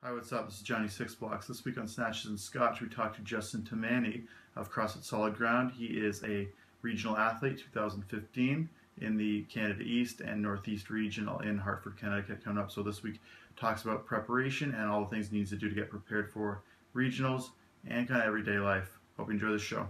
Hi, what's up? This is Johnny Six Blocks. This week on Snatches and Scotch, we talked to Justin Tamani of CrossFit Solid Ground. He is a regional athlete, 2015, in the Canada East and Northeast Regional in Hartford, Connecticut, coming up. So this week talks about preparation and all the things he needs to do to get prepared for regionals and kind of everyday life. Hope you enjoy the show.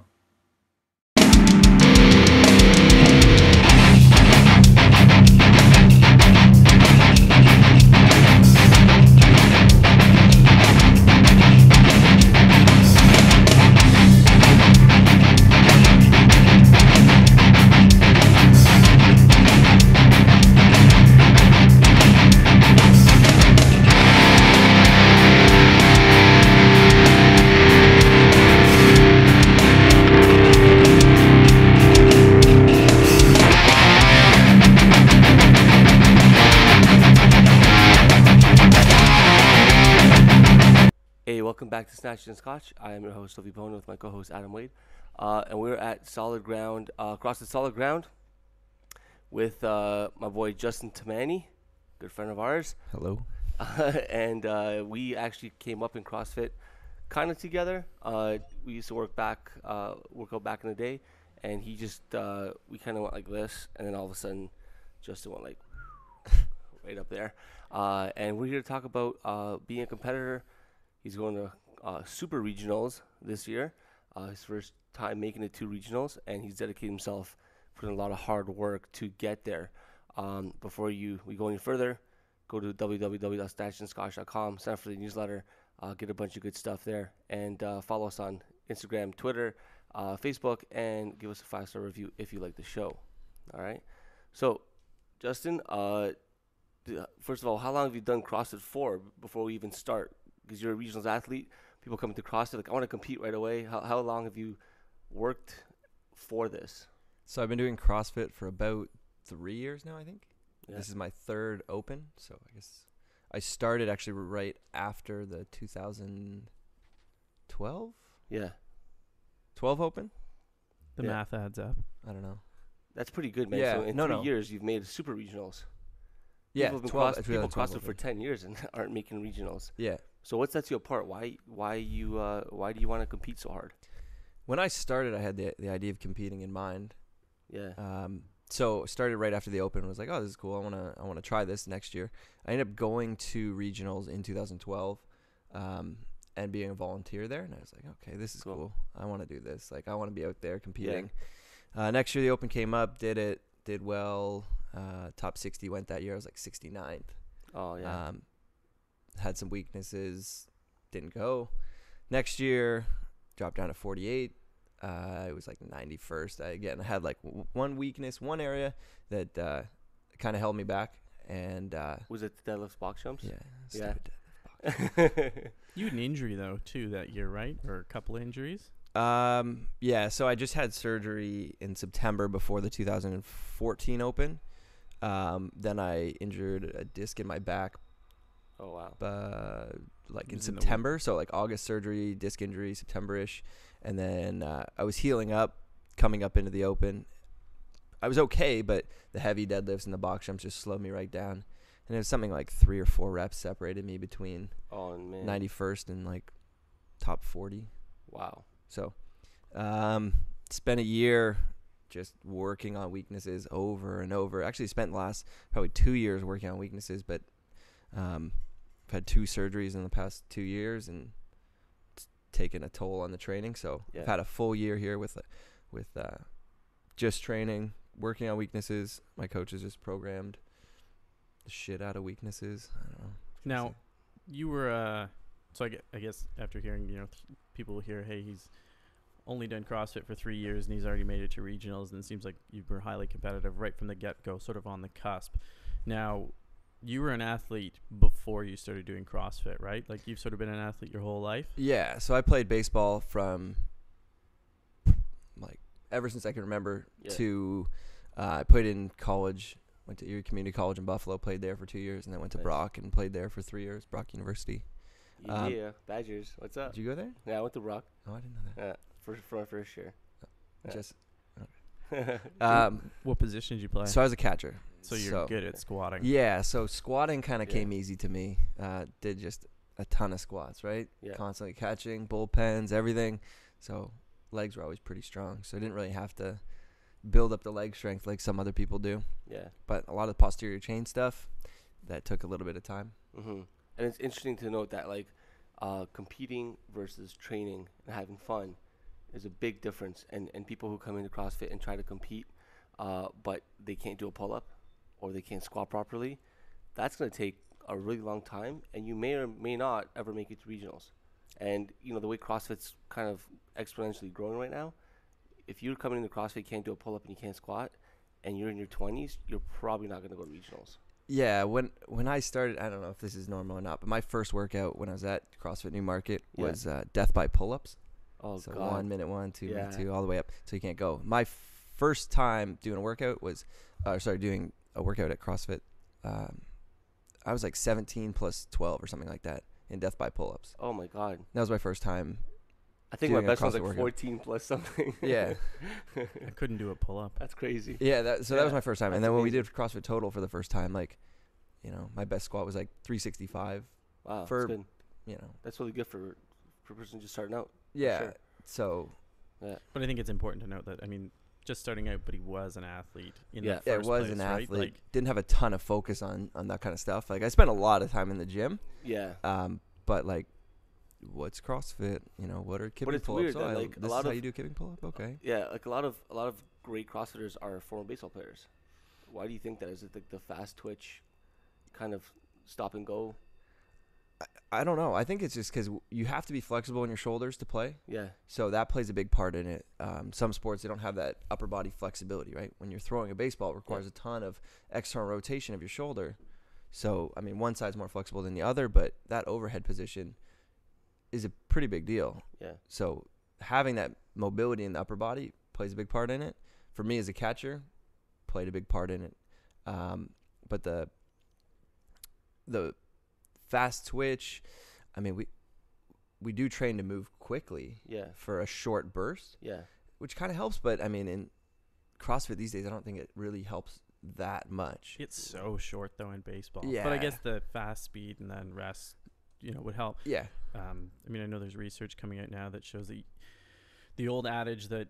Hey, welcome back to Snatches and Scotch. I am your host, Sophie Bono, with my co-host, Adam Wade. And we're at Solid Ground, across the Solid Ground, with my boy, Justin Tamani, good friend of ours. Hello. And we actually came up in CrossFit kind of together. We used to work out back in the day. And he just, we kind of went like this. And then all of a sudden, Justin went like right up there. And we're here to talk about being a competitor. He's going to Super Regionals this year, his first time making it to Regionals, and he's dedicated himself, putting a lot of hard work to get there. Before we go any further, go to www.snatchedandscotch.com, sign up for the newsletter, get a bunch of good stuff there, and follow us on Instagram, Twitter, Facebook, and give us a 5-star review if you like the show. All right? So, Justin, first of all, how long have you done CrossFit for before we even start? Because you're a regionals athlete, people come to CrossFit like, I want to compete right away. How long have you worked for this? So I've been doing CrossFit for about 3 years now, I think. Yeah. This is my third open. So I guess I started actually right after the 2012? Yeah. 12 open? The math adds up. I don't know. That's pretty good, man. Yeah, So in 3 years, you've made Super Regionals. Yeah, People have been 12, people CrossFit for 10 years and aren't making regionals. Yeah. So what sets you apart? Why do you want to compete so hard? When I started, I had the idea of competing in mind. Yeah. So started right after the open and was like, oh, this is cool. I want to try this next year. I ended up going to regionals in 2012 and being a volunteer there. And I was like, okay, this is cool. I want to do this. Like, I want to be out there competing. Yeah. Next year, the open came up, did well. Top 60 went that year. I was like 69th. Oh, yeah. Had some weaknesses, didn't go. Next year, dropped down to 48. I was like 91st. I had like one weakness, one area that kind of held me back. And was it the deadlift box jumps? Yeah. Deadlift box. You had an injury though too that year, right? Or a couple of injuries? Yeah. So I just had surgery in September before the 2014 Open. Then I injured a disc in my back. Oh, wow. Like in September. So like August surgery, disc injury, September-ish. And then I was healing up, coming up into the open. I was okay, but the heavy deadlifts and the box jumps just slowed me right down. And it was something like 3 or 4 reps separated me between 91st and like top 40. Wow. So spent a year just working on weaknesses over and over. Actually spent the last probably 2 years working on weaknesses, but I've had 2 surgeries in the past 2 years and it's taken a toll on the training. So I've had a full year here with just training, working on weaknesses. My coach has just programmed the shit out of weaknesses. I don't know. Now, you were so I guess after hearing, people hear, hey, he's only done CrossFit for 3 years and he's already made it to regionals, and it seems like you were highly competitive right from the get-go, sort of on the cusp. Now, you were an athlete before you started doing CrossFit, right? Like, you've sort of been an athlete your whole life? Yeah, so I played baseball from, like, ever since I can remember to, I played in college, went to Erie Community College in Buffalo, played there for 2 years, and then went to Brock and played there for 3 years, Brock University. Yeah, Badgers. What's up? Did you go there? Yeah, I went to Brock. Oh, I didn't know that. Yeah, for my first year. Just what position did you play? So I was a catcher. So you're good at squatting. Yeah, so squatting kind of came easy to me. Did just a ton of squats, right? Yeah. Constantly catching, bullpens, everything. So legs were always pretty strong. So I didn't really have to build up the leg strength like some other people do. Yeah. But a lot of the posterior chain stuff, that took a little bit of time. Mm-hmm. And it's interesting to note that, like, competing versus training and having fun is a big difference. And people who come into CrossFit and try to compete, but they can't do a pull-up or they can't squat properly, that's going to take a really long time, and you may or may not ever make it to regionals. And, you know, the way CrossFit's kind of exponentially growing right now, if you're coming into CrossFit, you can't do a pull-up and you can't squat, and you're in your 20s, you're probably not going to go to regionals. Yeah, when I started, I don't know if this is normal or not, but my first workout when I was at CrossFit Newmarket was death by pull-ups. Oh, so God. 1 minute, 1, 2 minute, 2, all the way up, so you can't go. My first time doing a workout was, doing a workout at CrossFit. I was like 17 plus 12 or something like that in death by pull-ups. Oh, my God. That was my first time. I think my doing a best one was CrossFit like workout. 14 plus something. Yeah. I couldn't do a pull-up. That's crazy. Yeah, that was my first time. And That's then when we amazing. did CrossFit Total for the first time, like, you know, my best squat was like 365. Wow, for, that's good. You know. That's really good for a person just starting out. Yeah. Sure. So. Yeah. But I think it's important to note that, I mean, just starting out, but he was an athlete in Yeah. the Yeah, first was place, an right? athlete. Like, Didn't have a ton of focus on that kind of stuff. Like, I spent a lot of time in the gym. Yeah. But like, what's CrossFit? You know, what are kipping it's pull-ups? weird that, Oh, like, a this lot is how of- you do kipping pull-up? Okay. Yeah, like a lot of great CrossFitters are former baseball players. Why do you think that? Is it like the fast twitch, kind of stop and go? I don't know. I think it's just because you have to be flexible in your shoulders to play. Yeah. So that plays a big part in it. Some sports, they don't have that upper body flexibility, right? When you're throwing a baseball, it requires a ton of external rotation of your shoulder. So, I mean, one side's more flexible than the other, but that overhead position is a pretty big deal. Yeah. So having that mobility in the upper body plays a big part in it. For me as a catcher, played a big part in it. But the fast twitch, I mean, we do train to move quickly Yeah. for a short burst, Yeah. which kind of helps. But I mean, in CrossFit these days, I don't think it really helps that much. it's so short, though, in baseball. Yeah. But I guess the fast speed and then rest, you know, would help. Yeah. I mean, I know there's research coming out now that shows that the old adage that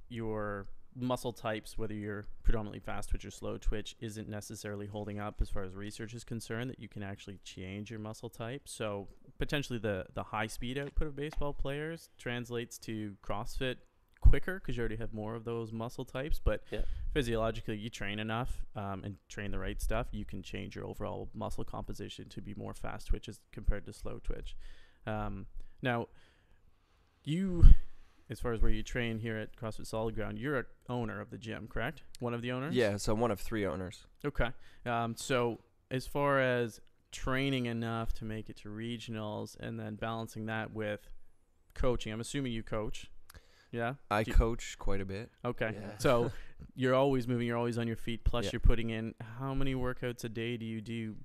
your muscle types, whether you're predominantly fast twitch or slow twitch, isn't necessarily holding up as far as research is concerned, that you can actually change your muscle type. So potentially the high speed output of baseball players translates to CrossFit quicker because you already have more of those muscle types. But physiologically, you train enough and train the right stuff, you can change your overall muscle composition to be more fast twitch as compared to slow twitch. Now, you, as far as where you train here at CrossFit Solid Ground, you're an owner of the gym, correct? One of the owners? Yeah. So I'm one of 3 owners. Okay. So as far as training enough to make it to regionals and then balancing that with coaching, I'm assuming you coach. Yeah? I coach quite a bit. Okay. Yeah. So you're always moving, you're always on your feet, plus Yeah. you're putting in, how many workouts a day do you do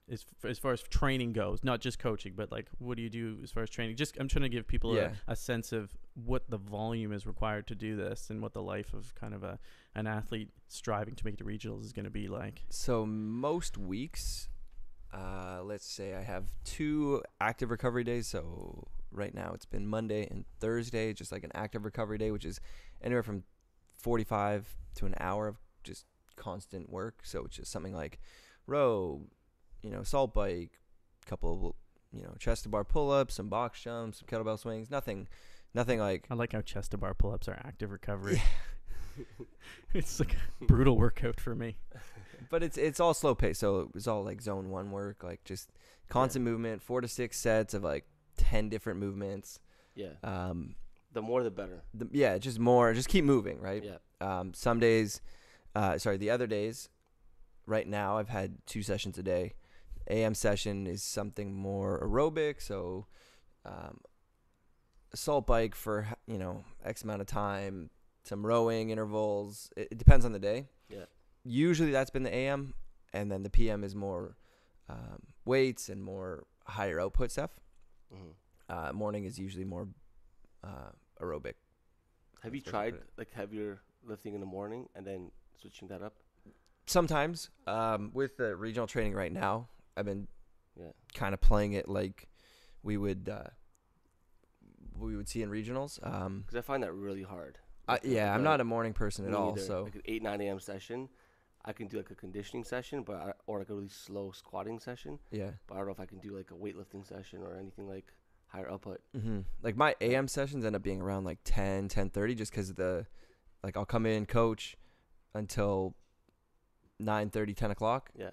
as far as training goes? Not just coaching, but like, what do you do as far as training? Just, I'm trying to give people a sense of what the volume is required to do this and what the life of kind of an athlete striving to make it to regionals is going to be like. So most weeks, let's say I have 2 active recovery days. So right now it's been Monday and Thursday, just like an active recovery day, which is anywhere from 45 to an hour of just constant work. So it's just something like row, you know, salt bike, couple of, you know, chest to bar pull-ups, some box jumps, some kettlebell swings, nothing like. I like how chest to bar pull-ups are active recovery. It's like a brutal workout for me. But it's all slow pace, so it's all like zone 1 work, like just constant movement, 4 to 6 sets of like 10 different movements. Yeah. The more the better. Just more, just keep moving, right? Yeah. Some days, the other days, right now I've had 2 sessions a day. AM session is something more aerobic, so assault bike for, you know, X amount of time, some rowing intervals. It depends on the day. Yeah. Usually that's been the AM, and then the PM is more weights and more higher output stuff. Mm-hmm. Morning is usually more aerobic. Have you tried like heavier lifting in the morning and then switching that up? Sometimes with the regional training right now, I've been kind of playing it like we would see in regionals. Because I find that really hard. I'm not a morning person at all. Either. So like an 8-9 a.m. session, I can do like a conditioning session, or like a really slow squatting session. Yeah. But I don't know if I can do like a weightlifting session or anything like higher output. Mm-hmm. Like my AM sessions end up being around like 10:30, just because I'll come in, coach until 9:30, 10 o'clock. Yeah.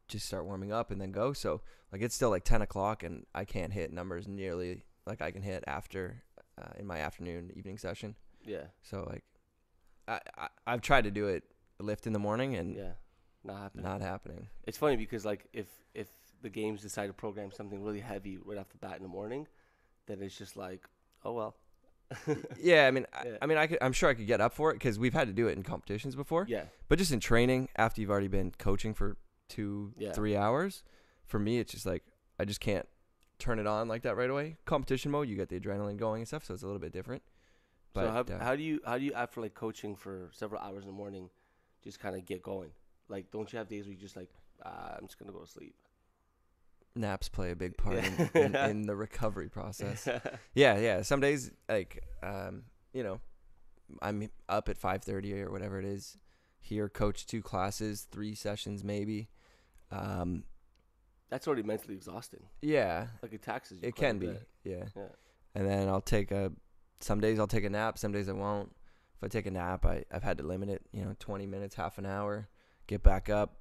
Just start warming up and then go. So like it's still like 10 o'clock and I can't hit numbers nearly like I can hit after in my afternoon evening session. Yeah. So like I've tried to do it lift in the morning and not happening. It's funny because like if the games decide to program something really heavy right off the bat in the morning, then it's just like, oh well. Yeah, I mean, I'm sure I could get up for it because we've had to do it in competitions before. Yeah. But just in training, after you've already been coaching for 2-3 hours, for me, it's just like I just can't turn it on like that right away. Competition mode, you get the adrenaline going and stuff, so it's a little bit different. But so how do you after like coaching for several hours in the morning, just kind of get going? Like, don't you have days where you just like, I'm just gonna go to sleep? Naps play a big part in the recovery process. Yeah. Some days, like, I'm up at 5:30 or whatever it is. Here, coach 2 classes, 3 sessions maybe. That's already mentally exhausting. Yeah. Like it taxes you. It can be. Yeah. And then some days I'll take a nap, some days I won't. If I take a nap, I've had to limit it, 20 minutes, half an hour, get back up,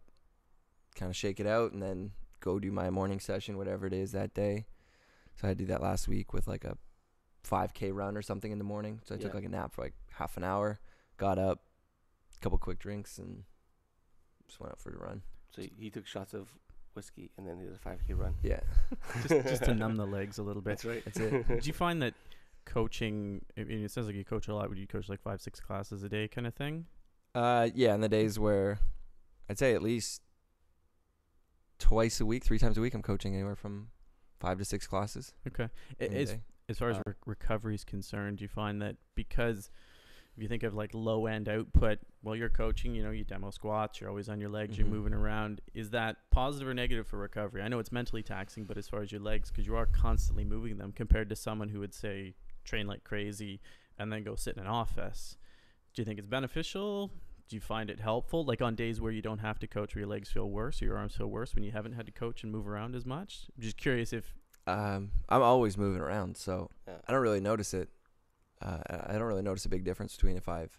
kind of shake it out, and then go do my morning session, whatever it is that day. So I had to do that last week with like a 5K run or something in the morning. So I took like a nap for like half an hour, got up, a couple quick drinks, and just went out for a run. So he took shots of whiskey and then did a 5K run. Yeah. just to numb the legs a little bit. That's right. That's it. Did you find that coaching, I mean, it sounds like you coach a lot. Would you coach like 5-6 classes a day kind of thing? Yeah, in the days where I'd say at least twice a week, 3 times a week, I'm coaching anywhere from 5 to 6 classes. Okay. As far as recovery is concerned, do you find that because if you think of like low end output, while you're coaching, you demo squats, you're always on your legs, you're moving around. Is that positive or negative for recovery? I know it's mentally taxing, but as far as your legs, because you are constantly moving them compared to someone who would say train like crazy and then go sit in an office. Do you think it's beneficial? Do you find it helpful? Like on days where you don't have to coach, where your legs feel worse or your arms feel worse when you haven't had to coach and move around as much? I'm just curious if... I'm always moving around, so I don't really notice it. I don't really notice a big difference between if I've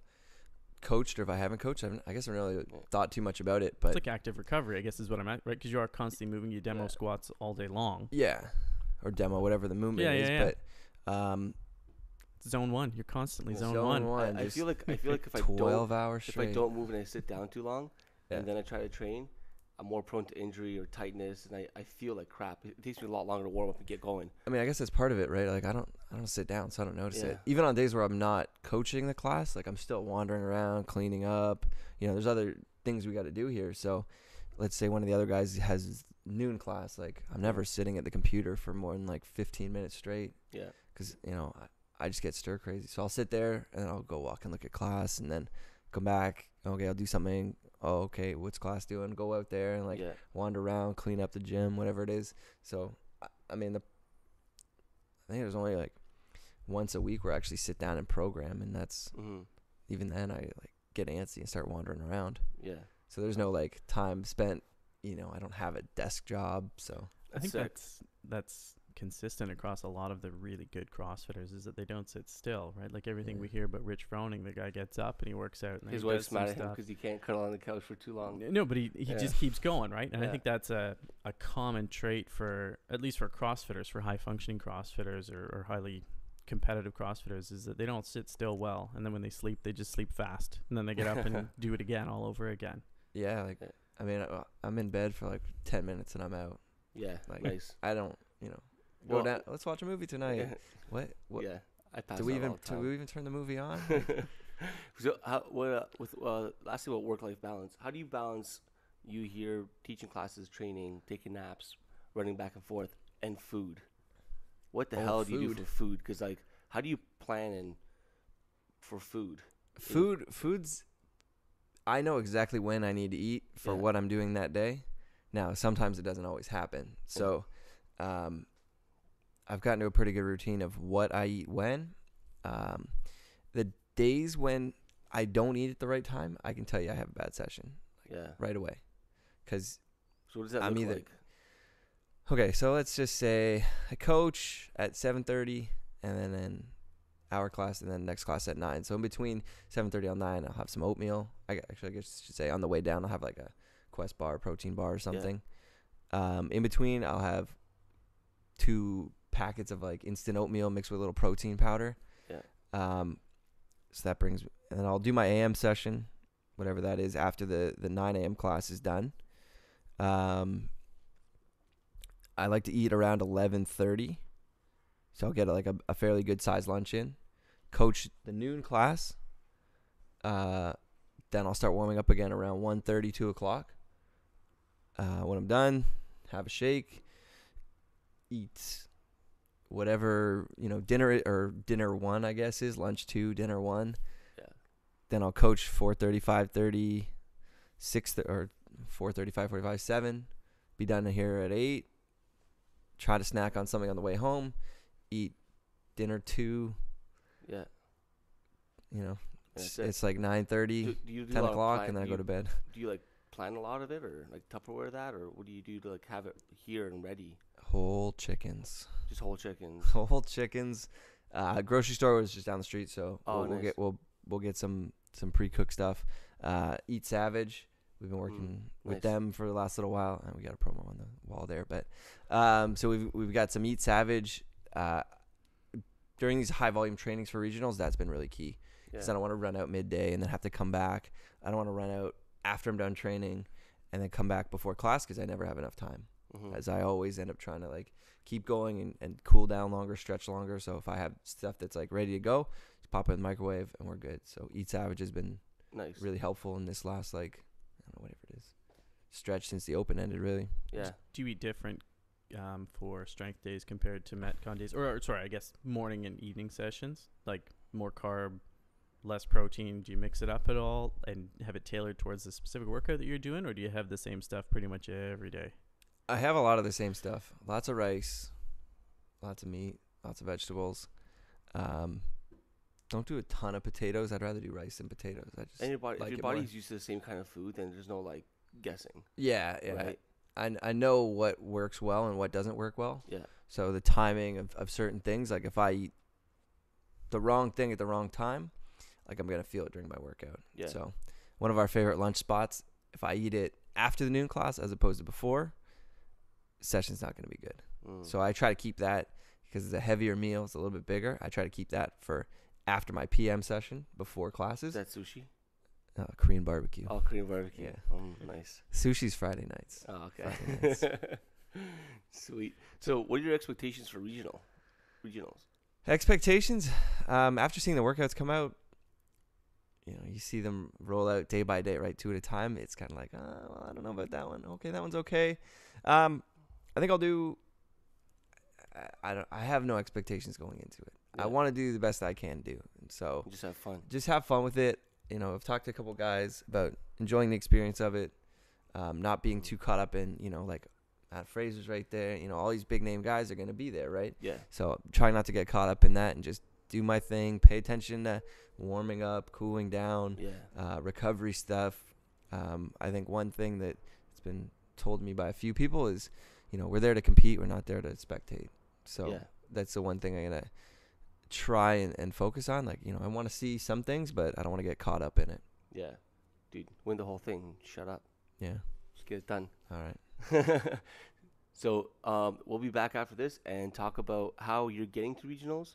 coached or if I haven't coached. I guess I haven't really thought too much about it. But it's like active recovery, I guess is what I'm at, right? Because you are constantly moving. You demo squats all day long. Yeah, or demo, whatever the movement is. Yeah. But zone 1, you're constantly zone 1. I feel like if I 12 hours straight. If I don't move and I sit down too long, and then I try to train, I'm more prone to injury or tightness, and I feel like crap. It takes me a lot longer to warm up and get going. I mean, I guess that's part of it, right? Like I don't sit down, so I don't notice it. Even on days where I'm not coaching the class, like I'm still wandering around, cleaning up. There's other things we got to do here. So, let's say one of the other guys has noon class. Like I'm never sitting at the computer for more than like 15 minutes straight. Yeah. Because I just get stir crazy. So I'll sit there and I'll go walk and look at class, and then come back. Okay, I'll do something. Oh, okay, what's class doing? Go out there and wander around, clean up the gym, whatever it is. So, I mean, I think there's only like once a week where I actually sit down and program, and that's even then I get antsy and start wandering around. Yeah. So there's no time spent. I don't have a desk job, so I think that's consistent across a lot of the really good CrossFitters is that they don't sit still, right? Like everything we hear about Rich Froning, the guy gets up and he works out. And his wife's mad at him because he can't cuddle on the couch for too long. No, but he just keeps going, right? And I think that's a common trait for, at least for CrossFitters, for high functioning CrossFitters or highly competitive CrossFitters, is that they don't sit still well. And then when they sleep, they just sleep fast. And then they get up and do it again all over again. Yeah. I mean, I'm in bed for 10 minutes and I'm out. Yeah. Nice. I don't, go down. Let's watch a movie tonight. What? Yeah, I pass. Do we even turn the movie on? So, lastly, about work-life balance. How do you balance you here teaching classes, training, taking naps, running back and forth, and food? What the hell do you do for food? Because how do you plan for food? Food's. I know exactly when I need to eat for what I'm doing that day. Now, sometimes it doesn't always happen. So I've gotten to a pretty good routine of what I eat when. The days when I don't eat at the right time, I can tell you I have a bad session right away. Because so what does that look like? Okay, so let's just say I coach at 7:30 and then an hour class and then next class at 9. So in between 7:30 and 9, I'll have some oatmeal. I guess I should say on the way down, I'll have like a Quest bar, protein bar or something. In between, I'll have 2 packets of like instant oatmeal mixed with a little protein powder. So that brings, and then I'll do my AM session, whatever that is, after the 9 a.m. class is done. I like to eat around 11:30, so I'll get like a fairly good sized lunch in. Coach the noon class. Then I'll start warming up again around 1:30, 2 o'clock. When I'm done, have a shake, eat whatever, dinner 1, I guess, is lunch 2, dinner 1. Yeah. Then I'll coach 4:30, 5:30, 6 or 4:30, 5:45, 7. Be done here at 8. Try to snack on something on the way home. Eat dinner 2. Yeah. It's like 9:30, 10 o'clock, and then I go to bed. Do you like plan a lot of it, or like Tupperware that, or what do you do to like have it here and ready? Whole chickens. Just whole chickens. Whole chickens. Grocery store was just down the street, so nice. we'll get some pre-cooked stuff. Eat Savage. We've been working with them for the last little while, and we got a promo on the wall there. But so we've got some Eat Savage. During these high volume trainings for regionals, that's been really key. Because I don't want to run out midday and then have to come back. I don't want to run out after I'm done training and then come back before class because I never have enough time. As I always end up trying to like keep going and cool down longer, stretch longer. So if I have stuff that's like ready to go, just pop it in the microwave and we're good. So Eat Savage has been really helpful in this last like, I don't know, whatever it is, stretch since the open ended really. Yeah. Do you eat different for strength days compared to Metcon days? Or sorry, I guess morning and evening sessions? Like more carb, less protein? Do you mix it up at all and have it tailored towards the specific workout that you're doing, or do you have the same stuff pretty much every day? I have a lot of the same stuff. Lots of rice, lots of meat, lots of vegetables. Don't do a ton of potatoes. I'd rather do rice than potatoes. If your body's used to the same kind of food, then there's no like guessing. Yeah. Right? I know what works well and what doesn't work well. Yeah. So the timing of certain things, like if I eat the wrong thing at the wrong time, like I'm going to feel it during my workout. Yeah. So one of our favorite lunch spots, if I eat it after the noon class as opposed to before, session's not going to be good. So I try to keep that because it's a heavier meal. It's a little bit bigger. I try to keep that for after my PM session before classes. Is that sushi? Korean barbecue. Oh, Korean barbecue. Yeah. Nice. Sushi's Friday nights. Oh, okay. Sweet. So what are your expectations for regionals? Expectations? After seeing the workouts come out, you see them roll out day by day, right? 2 at a time. It's kind of like, well, I don't know about that one. Okay, that one's okay. I think I'll do. I have no expectations going into it. Yeah. I want to do the best I can do, and so just have fun. Just have fun with it. I've talked to a couple guys about enjoying the experience of it, not being too caught up in, like Matt Fraser's right there. All these big name guys are going to be there, right? Yeah. So try not to get caught up in that and just do my thing. Pay attention to warming up, cooling down, recovery stuff. I think one thing that it's been told me by a few people is, we're there to compete. We're not there to spectate. So that's the one thing I'm going to try and focus on. Like, I want to see some things, but I don't want to get caught up in it. Yeah. Dude, win the whole thing. Shut up. Yeah. Just get it done. All right. So we'll be back after this and talk about how you're getting to regionals,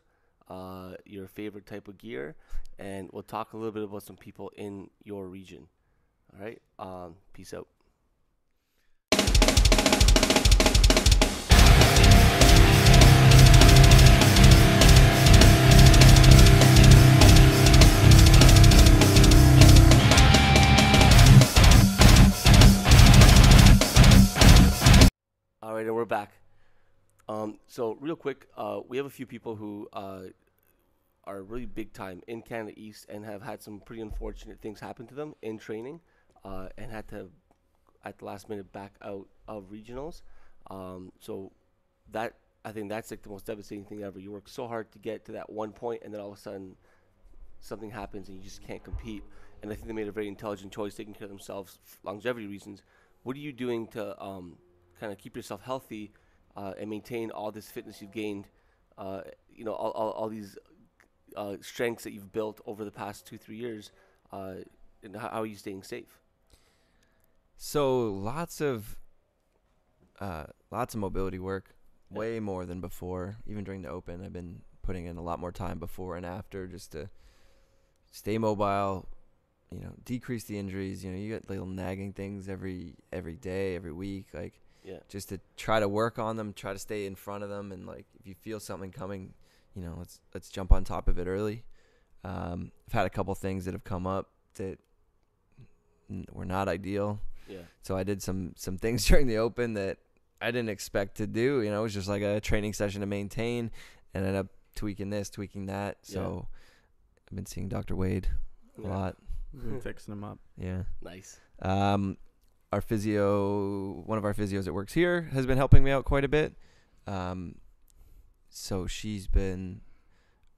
your favorite type of gear, and we'll talk a little bit about some people in your region. All right? Peace out. All right, and we're back. So real quick, we have a few people who are really big time in Canada East and have had some pretty unfortunate things happen to them in training, and had to at the last minute back out of regionals. So that, I think that's like the most devastating thing ever. You work so hard to get to that one point, and then all of a sudden something happens and you just can't compete. And I think they made a very intelligent choice, taking care of themselves for longevity reasons. What are you doing to kind of keep yourself healthy and maintain all this fitness you've gained, all these strengths that you've built over the past 2-3 years, and how are you staying safe? So lots of mobility work, way more than before. Even during the Open, I've been putting in a lot more time before and after just to stay mobile, decrease the injuries. You get little nagging things every day, every week, just to try to work on them, try to stay in front of them, and if you feel something coming, let's jump on top of it early. I've had a couple things that have come up that were not ideal. Yeah. So I did some things during the Open that I didn't expect to do. It was just like a training session to maintain, and ended up tweaking this, tweaking that. So I've been seeing Dr. Wade a lot. We've been fixing them up. Yeah. Nice. Our physio, one of our physios that works here, has been helping me out quite a bit. So she's been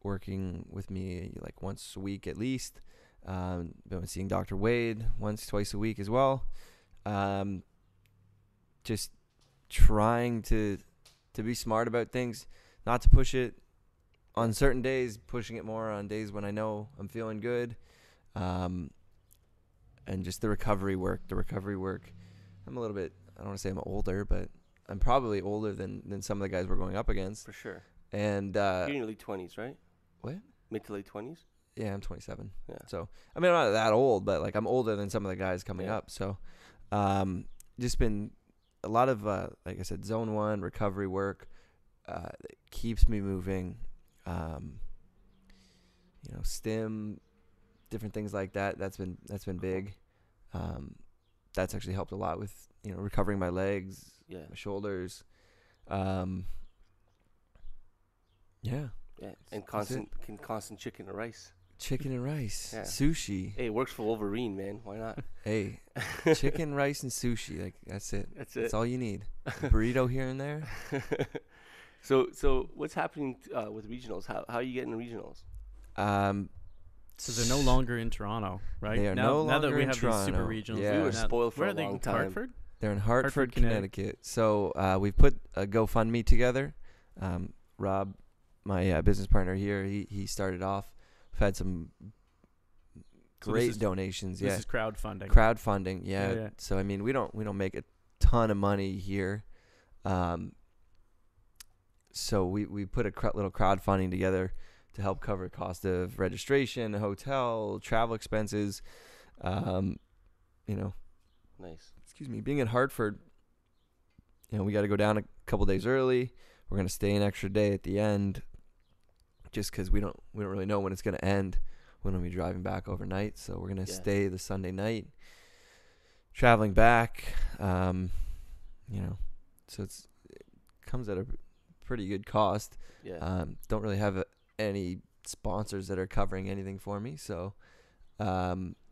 working with me once a week at least. Been seeing Dr. Wade twice a week as well. Just trying to be smart about things, not to push it on certain days, pushing it more on days when I know I'm feeling good. And just the recovery work. I'm a little bit, I don't want to say I'm older, but I'm probably older than some of the guys we're going up against. For sure. And you're in your late 20s, right? What? Mid to late 20s? Yeah, I'm 27. Yeah. So, I'm not that old, but I'm older than some of the guys coming up. So, just been a lot of, like I said, zone 1 recovery work, that keeps me moving, stim, different things like that. That's been big. That's actually helped a lot with, recovering my legs, my shoulders. Yeah. Yeah. And constant chicken and rice. Chicken and rice, Yeah. sushi. Hey, it works for Wolverine, man. Why not? Hey, chicken, rice, and sushi. That's it. That's all you need. A burrito here and there. So what's happening with regionals? How are you getting regionals? So they're no longer in Toronto, right? They are now no that longer we in have Toronto. these super regionals. Yeah. We were spoiled for where a are they? long time. Hartford? They're in Hartford, Connecticut. Connecticut. So we've put a GoFundMe together. Rob, my business partner here, he started off. We've had some great donations. This is crowdfunding. Crowdfunding, yeah. Yeah. So we don't make a ton of money here. So we put a little crowdfunding together to help cover cost of registration, hotel, travel expenses. Nice. Excuse me, being in Hartford, we got to go down a couple days early. We're going to stay an extra day at the end just because we don't really know when it's going to end. When we'll be driving back overnight. So we're going to stay the Sunday night, traveling back, so it comes at a pretty good cost. Yeah. Don't really have any sponsors that are covering anything for me. So,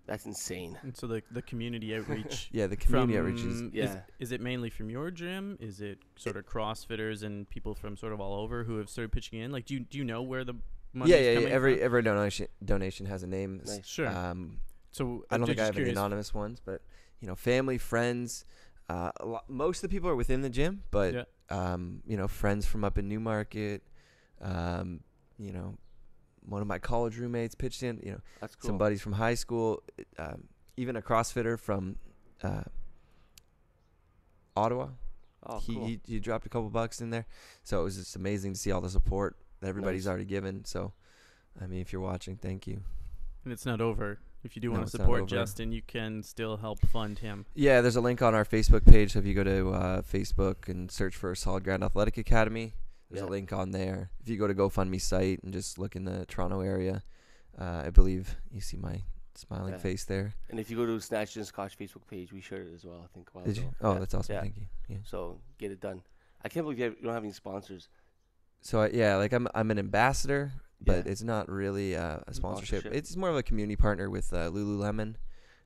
that's insane. And so the community outreach. Yeah, the community outreach is. Yeah. Is it mainly from your gym? Is it sort of CrossFitters and people from sort of all over who have started pitching in? Do you know where the money is coming from? Every donation has a name. Nice. Sure. So I don't think I have curious. any anonymous ones, but family, friends. Most of the people are within the gym, but friends from up in Newmarket. One of my college roommates pitched in. That's cool. Some buddies from high school, even a CrossFitter from Ottawa. Oh, cool. He dropped a couple bucks in there, so it was just amazing to see all the support that everybody's already given. So, if you're watching, thank you. And it's not over. If you do No, want it's to not support over. Justin, you can still help fund him. Yeah, there's a link on our Facebook page. So if you go to Facebook and search for Solid Ground Athletic Academy, there's a link on there. If you go to GoFundMe site and just look in the Toronto area, I believe you see my smiling face there. And if you go to Snatch and Scotch Facebook page, we shared it as well, I think. A while Did you? ago. Oh, Yeah. that's awesome. Yeah. Thank you. Yeah. So get it done. I can't believe you don't have any sponsors. So I'm an ambassador, but Yeah. it's not really a sponsorship. Sponsorship. It's more of a community partner with Lululemon.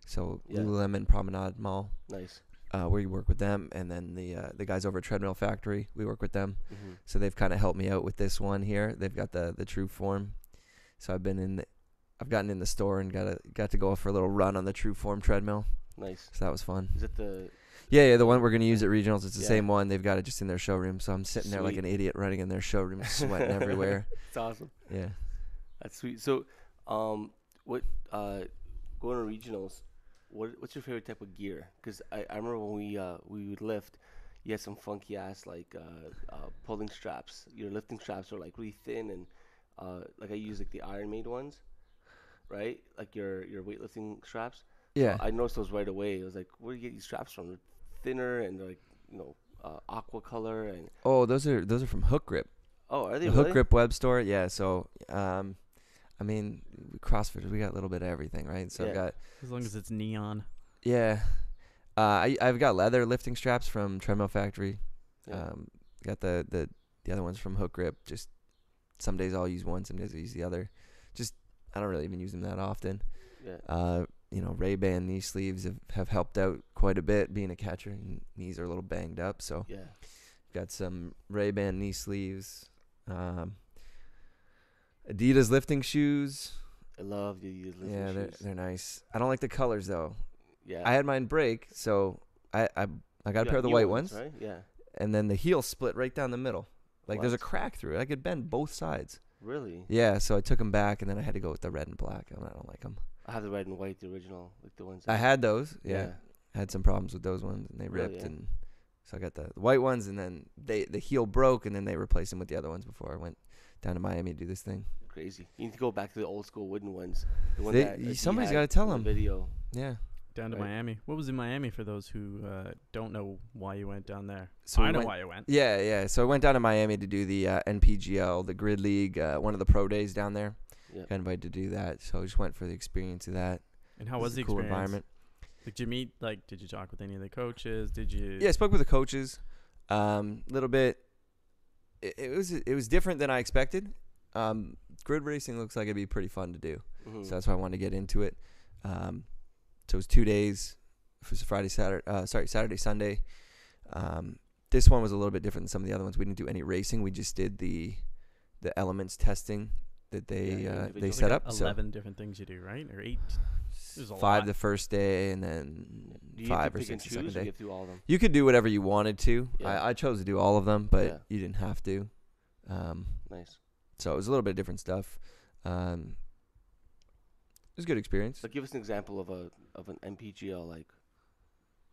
So Yeah. Lululemon Promenade Mall. Nice. we work with them, and then the guys over at Treadmill Factory, we work with them. Mm-hmm. So they've kind of helped me out with this one here. They've got the True Form. So I've gotten in the store and got to go for a little run on the True Form treadmill. Nice. So that was fun. Is it the? Yeah, the one we're gonna use at regionals. It's the Yeah. same one. They've got it just in their showroom. So I'm sitting there like Sweet. an idiot running in their showroom, sweating everywhere. It's awesome. Yeah. That's sweet. So, what going to regionals? What's your favorite type of gear? Because I remember when we would lift, you had some funky ass like pulling straps. Your lifting straps were like really thin and like I use like the Iron Maid ones, right? Like your weightlifting straps. Yeah. I noticed those right away. I was like, where do you get these straps from? They're thinner and they're like aqua color and. Oh, those are from Hook Grip. Oh, are they The really? Hook Grip web store. Yeah. So I mean, CrossFitters, we got a little bit of everything, right? So Yeah. I've got As long as it's neon. yeah. I've got leather lifting straps from Treadmill Factory. Yeah. Got the other ones from Hook Grip. Just some days I'll use one, some days I'll use the other. Just I don't really even use them that often. Yeah. Ray-Ban knee sleeves have helped out quite a bit. Being a catcher, knees are a little banged up, so Yeah. got some Ray-Ban knee sleeves. Adidas lifting shoes. I love the lifting Yeah, shoes. they're nice. I don't like the colors though. Yeah. I had mine break, so I got a You pair of the heel white ones, right? Yeah. and then the heel split right down the middle. Like there's a What? crack through it. I could bend both sides. Really? Yeah, so I took them back, and then I had to go with the red and black. I don't like them. I have the red and white, the original, like the ones. I had those. Yeah. Yeah. Had some problems with those ones, and they Really, ripped, yeah. and so I got the white ones, and then the heel broke, and then they replaced them with the other ones before I went down to Miami to do this thing. Crazy. You need to go back to the old school wooden ones. The one They- that, like, somebody's he gotta had tell in the him. Video. Yeah. Down to Right. Miami. What was in Miami for those who don't know why you went down there? So I we know went- why you went. Yeah. So I went down to Miami to do the NPGL, the Grid League, one of the pro days down there. Yeah. Got invited to do that, so I just went for the experience of that. And how It was the a cool experience? environment. Like, did you meet? Like, did you talk with any of the coaches? Did you? Yeah, I spoke with the coaches. Little bit. It was different than I expected. Grid racing looks like it'd be pretty fun to do, Mhm. so that's why I wanted to get into it. So it was 2 days. It was Saturday, Sunday. This one was a little bit different than some of the other ones. We didn't do any racing. We just did the elements testing that they individual. they It's set like up. So 11 different things you do, right? Or 8? There's a 5 lot. the first day, and then Do you 5 have or to pick and 6 the second choose, or day. you have to do all of them? You could do whatever you wanted to. Yeah. I chose to do all of them, but Yeah. you didn't have to. Nice. So it was a little bit different stuff. It was a good experience. But give us an example of an MPGL, like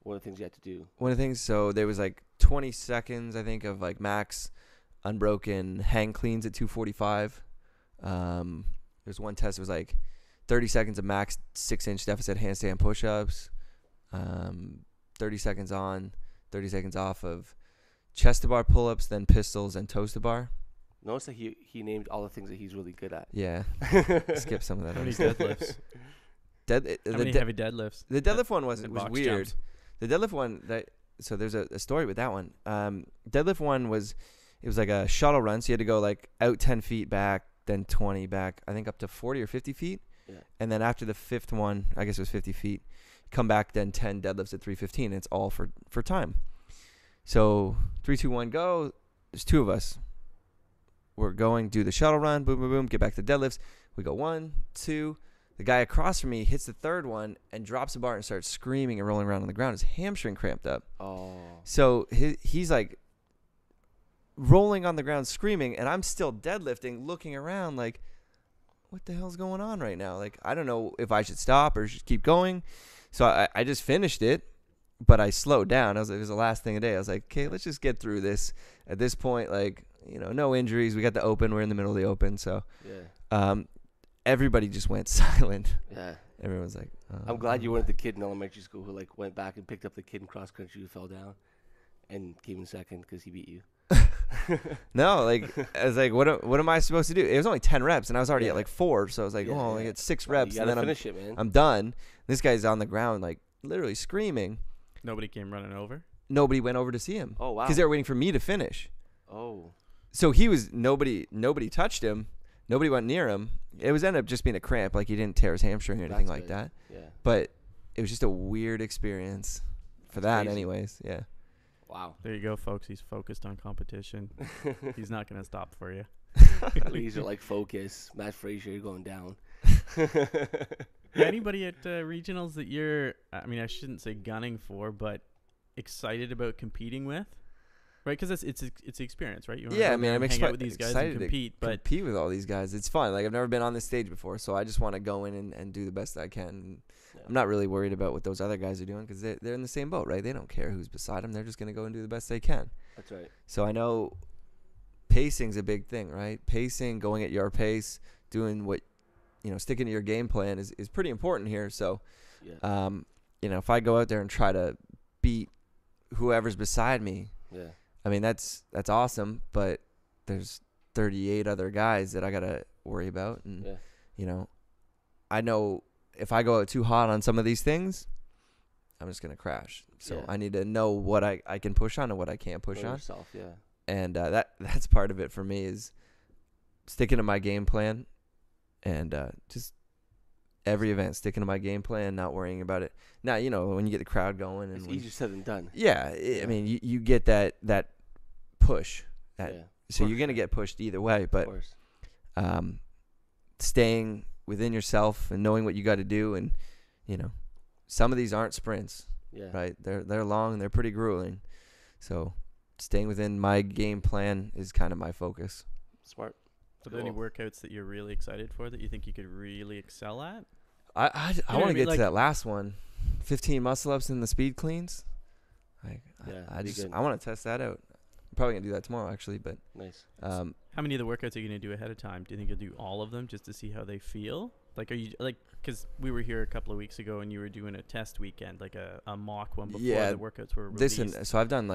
one of the things you had to do. One of the things, so there was like 20 seconds, I think, of like max unbroken hang cleans at 245. There's one test that was like 30 seconds of max 6-inch deficit handstand push-ups. 30 seconds on, 30 seconds off of chest to bar pull-ups, then pistols and toes to bar. Notice that he named all the things that he's really good at. Yeah, skip some of that. How many other stuff. deadlifts? The How many de- heavy deadlifts? the deadlift one was And was box weird. jumps? The deadlift one so there's a story with that one. Deadlift one was like a shuttle run, so you had to go like out 10 feet back, then 20 back, I think up to 40 or 50 feet. Yeah. And then after the fifth one, I guess it was 50 feet, come back, then 10 deadlifts at 315. It's all for time. So 3, 2, 1, go. There's 2 of us. We're going, do the shuttle run, boom, boom, boom, get back to deadlifts. We go 1, 2. The guy across from me hits the third one and drops the bar and starts screaming and rolling around on the ground. His hamstring cramped up. Oh. So he's like rolling on the ground screaming, and I'm still deadlifting, looking around like, what the hell's going on right now? Like, I don't know if I should stop or should keep going. So I just finished it, but I slowed down. It was the last thing of the day. I was like, okay, let's just get through this. At this point, like, no injuries. We got the open. We're in the middle of the open. So Yeah. everybody just went silent. Yeah. Everyone's like, I'm glad you weren't the kid in elementary school who like went back and picked up the kid in cross country who fell down, and came in second because he beat you. No, like, I was like, what am I supposed to do? It was only 10 reps, and I was already Yeah. at like 4. So I was like, Yeah, I yeah. get 6 You reps, and gotta then finish it, man. I'm done. This guy's on the ground, like, literally screaming. Nobody came running over. Nobody went over to see him. Oh wow. Because they were waiting for me to finish. Oh. So he was, nobody touched him. Nobody went near him. It was ended up just being a cramp. Like, he didn't tear his hamstring or anything That's like good. that. Yeah. But it was just a weird experience. for that, crazy. anyways. Yeah. Wow. There you go, folks. He's focused on competition. He's not going to stop for you. Laser like focus. Matt Frazier, you're going down. Yeah, anybody at regionals that you're, I mean, I shouldn't say gunning for, but excited about competing with? Right, because it's the experience, right? You wanna Yeah, go I mean, there I'm and hang out with these guys and excited compete, to but compete with all these guys. It's fun. Like, I've never been on this stage before, so I just want to go in and do the best I can. And Yeah. I'm not really worried about what those other guys are doing because they're in the same boat, right? They don't care who's beside them. They're just going to go and do the best they can. That's right. So I know pacing's a big thing, right? Pacing, going at your pace, doing what, sticking to your game plan is pretty important here. So, Yeah. if I go out there and try to beat whoever's beside me, Yeah. I mean, that's awesome, but there's 38 other guys that I got to worry about. And, Yeah. I know if I go out too hot on some of these things, I'm just going to crash. So Yeah. I need to know what I can push on and what I can't push Know on. yourself, yeah. And that's part of it for me is sticking to my game plan and just every event, sticking to my game plan, not worrying about it. Now, when you get the crowd going. And It's easier said than done. Yeah, I mean, you get that push. Yeah. So you're going to get pushed either way. Of But course. staying within yourself and knowing what you got to do. And, some of these aren't sprints, Yeah. right? They're long and they're pretty grueling. So staying within my game plan is kind of my focus. Smart. are there any Cool. workouts that you're really excited for that you think you could really excel at? I know want what I to mean? get Like- to that last one, 15 muscle ups in the speed cleans. Yeah, I be just good. I want to test that out. I'm probably gonna do that tomorrow actually, but Nice. How many of the workouts are you going to do ahead of time? Do you think you'll do all of them just to see how they feel? Like, are you like, because we were here a couple of weeks ago and you were doing a test weekend, like a mock one before Yeah, the workouts were released. so I've done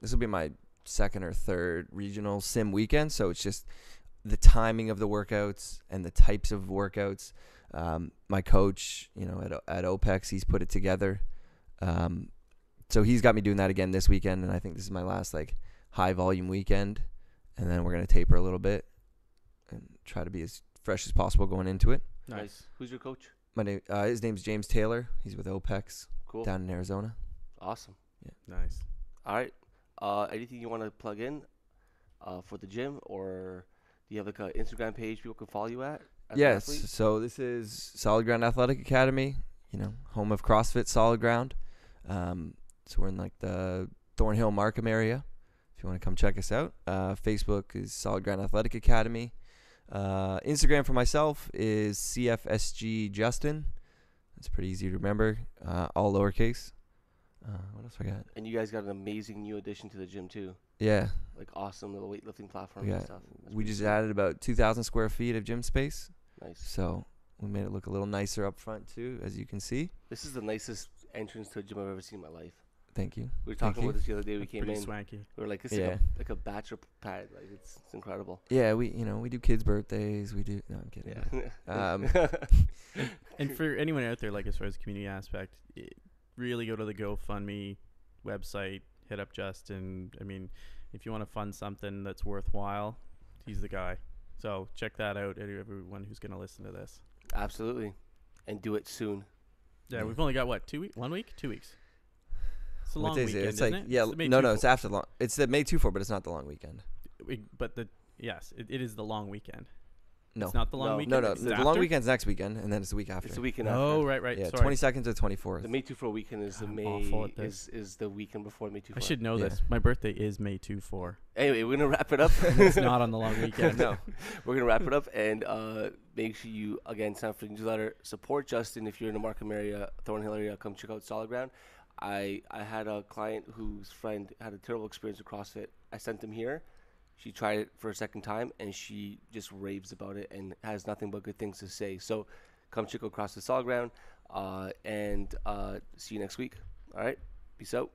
this will be my second or third regional sim weekend, so it's just the timing of the workouts and the types of workouts. My coach, at OPEX, he's put it together. So he's got me doing that again this weekend, and I think this is my last high volume weekend, and then we're gonna taper a little bit and try to be as fresh as possible going into it. Nice. Who's your coach? His name's James Taylor. He's with OPEX Cool. down in Arizona. Awesome. Nice. All right. Anything you want to plug in for the gym, or do you have an Instagram page people can follow you at? as an Yes. athlete? So this is Solid Ground Athletic Academy, home of CrossFit Solid Ground. So we're in the Thornhill Markham area. If you want to come check us out, Facebook is Solid Ground Athletic Academy. Instagram for myself is CFSG Justin. It's pretty easy to remember. All lowercase. What else I got? And you guys got an amazing new addition to the gym too. Yeah, Like awesome little weightlifting platform we and got. stuff. That's We pretty just sweet. added about 2,000 square feet of gym space. Nice. So we made it look a little nicer up front too, as you can see. This is the nicest entrance to a gym I've ever seen in my life. Thank you. We were Thank talking you. about this the other day. We That's came pretty in. swanky. We were like, this Yeah. is like a bachelor pad. Like it's incredible. Yeah, we do kids' birthdays. We do. No, I'm kidding. Yeah. And for anyone out there, as far as the community aspect, really go to the GoFundMe website, hit up Justin. I mean, if you want to fund something that's worthwhile, he's the guy. So check that out, everyone who's going to listen to this. Absolutely. And do it soon. Yeah, Yeah. we've only got, 2 weeks? 1 week? 2 weeks. It's a What long day is weekend, it? It's isn't it? yeah, It's the May no, 2 it's after long. It's the May 2-4, but it's not the long weekend. But yes, it is the long weekend. No, It's not the long No. weekend. no. It's The after? long weekend's next weekend, and then it's the week after. It's the weekend after. Oh, right. Yeah, Sorry. 22nd to 24th. The May 2-4 weekend is the I'm May awful at this. is the weekend before May 2-4. I should know Yeah. this. My birthday is May 2-4. Anyway, we're gonna wrap it up. It's not on the long weekend. No, we're gonna wrap it up and make sure you again sign up for the newsletter. Support Justin if you're in the Markham area, Thornhill area. Come check out Solid Ground. I had a client whose friend had a terrible experience with CrossFit. I sent them here. She tried it for a second time and she just raves about it and has nothing but good things to say. So come check out CrossFit Solid Ground and see you next week. All right, peace out.